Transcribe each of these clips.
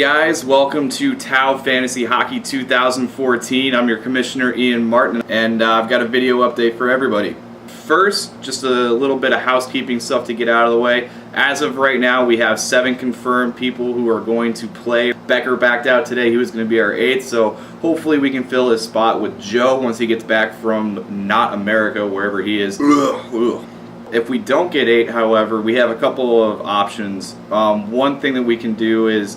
guys, welcome to Tau Fantasy Hockey 2014. I'm your commissioner Ian Martin, and I've got a video update for everybody. First, just a little bit of housekeeping stuff to get out of the way. As of right now, we have 7 confirmed people who are going to play. Becker backed out today. He was going to be our 8th, so hopefully we can fill his spot with Joe once he gets back from not America, wherever he is. If we don't get 8, however, we have a couple of options. One thing that we can do is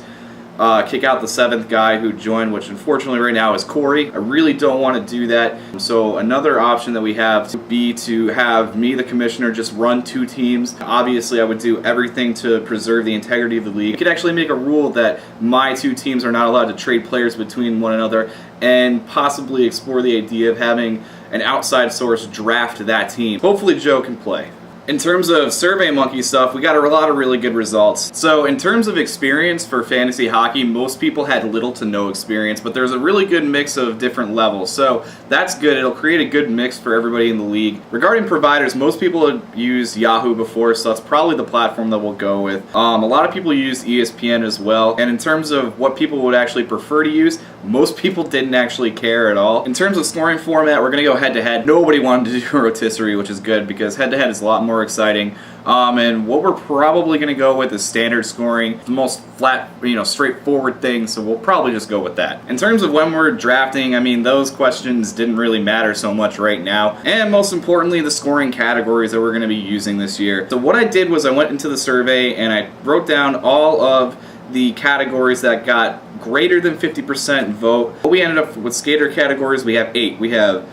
kick out the 7th guy who joined, which unfortunately right now is Corey. I really don't want to do that. So another option that we have would be to have me, the commissioner, just run 2 teams. Obviously, I would do everything to preserve the integrity of the league. I could actually make a rule that my 2 teams are not allowed to trade players between one another, and possibly explore the idea of having an outside source draft that team. Hopefully Joe can play. In terms of SurveyMonkey stuff, we got a lot of really good results. So in terms of experience for fantasy hockey, most people had little to no experience, but there's a really good mix of different levels. So that's good. It'll create a good mix for everybody in the league. Regarding providers, most people have used Yahoo before, so that's probably the platform that we'll go with. A lot of people use ESPN as well. And in terms of what people would actually prefer to use, most people didn't actually care at all. In terms of scoring format, we're going to go head-to-head. Nobody wanted to do rotisserie, which is good because head-to-head is a lot more exciting. And what we're probably going to go with is standard scoring, the most flat, straightforward thing, so we'll probably just go with that. In terms of when we're drafting, I mean, those questions didn't really matter so much right now. And most importantly, the scoring categories that we're going to be using this year. So what I did was I went into the survey and I wrote down all of the categories that got greater than 50% vote. We ended up with skater categories. We have 8. We have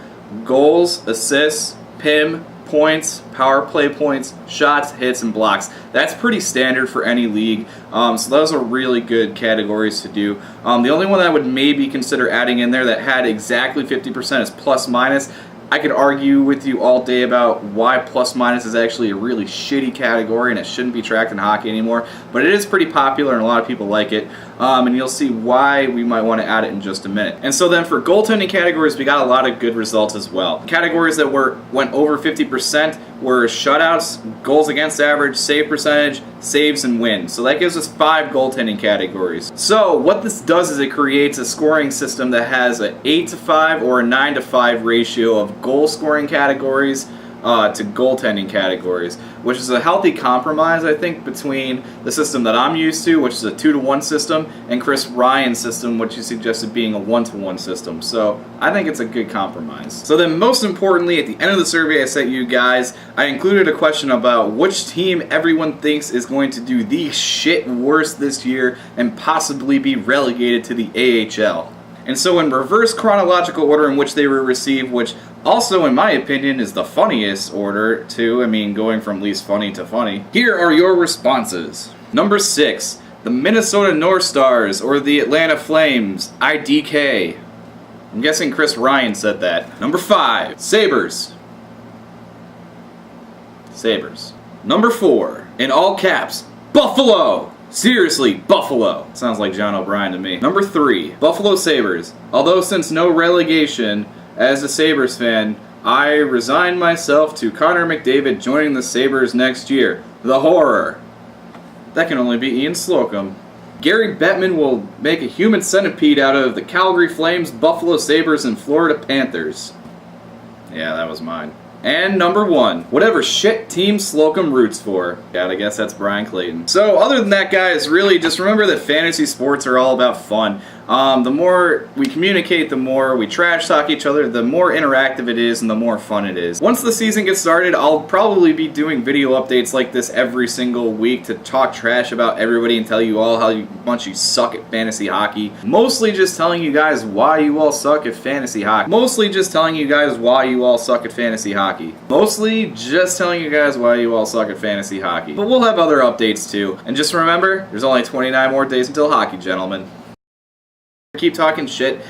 goals, assists, PIM, points, power play points, shots, hits, and blocks. That's pretty standard for any league, so those are really good categories to do. The only one that I would maybe consider adding in there that had exactly 50% is plus minus. I could argue with you all day about why plus minus is actually a really shitty category and it shouldn't be tracked in hockey anymore, but it is pretty popular and a lot of people like it, and you'll see why we might want to add it in just a minute. And so then for goaltending categories, we got a lot of good results as well. Categories that went over 50% were shutouts, goals against average, save percentage, saves, and wins. So that gives us 5 goaltending categories. So what this does is it creates a scoring system that has an 8-to-5 or a 9-to-5 ratio of goal scoring categories to goaltending categories, which is a healthy compromise, I think, between the system that I'm used to, which is a 2-to-1 system, and Chris Ryan's system, which he suggested being a 1-to-1 system. So I think it's a good compromise. So then most importantly, at the end of the survey I sent you guys, I included a question about which team everyone thinks is going to do the shit worst this year and possibly be relegated to the AHL. And so in reverse chronological order in which they were received, which also, in my opinion, is the funniest order, too. I mean, going from least funny to funny. Here are your responses. Number 6, the Minnesota North Stars, or the Atlanta Flames, IDK. I'm guessing Chris Ryan said that. Number 5, Sabres. Sabres. Number 4, in all caps, Buffalo. Seriously, Buffalo. Sounds like John O'Brien to me. Number 3, Buffalo Sabres. Although since no relegation, as a Sabres fan, I resign myself to Connor McDavid joining the Sabres next year. The horror. That can only be Ian Slocum. Gary Bettman will make a human centipede out of the Calgary Flames, Buffalo Sabres, and Florida Panthers. Yeah, that was mine. And number 1, whatever shit team Slocum roots for. God, I guess that's Brian Clayton. So other than that, guys, really just remember that fantasy sports are all about fun. The more we communicate, the more we trash talk each other, the more interactive it is and the more fun it is. Once the season gets started, I'll probably be doing video updates like this every single week to talk trash about everybody and tell you all how much you suck at fantasy hockey. Mostly just telling you guys why you all suck at fantasy hockey. Mostly just telling you guys why you all suck at fantasy hockey. Mostly just telling you guys why you all suck at fantasy hockey. But we'll have other updates too. And just remember, there's only 29 more days until hockey, gentlemen. Keep talking shit,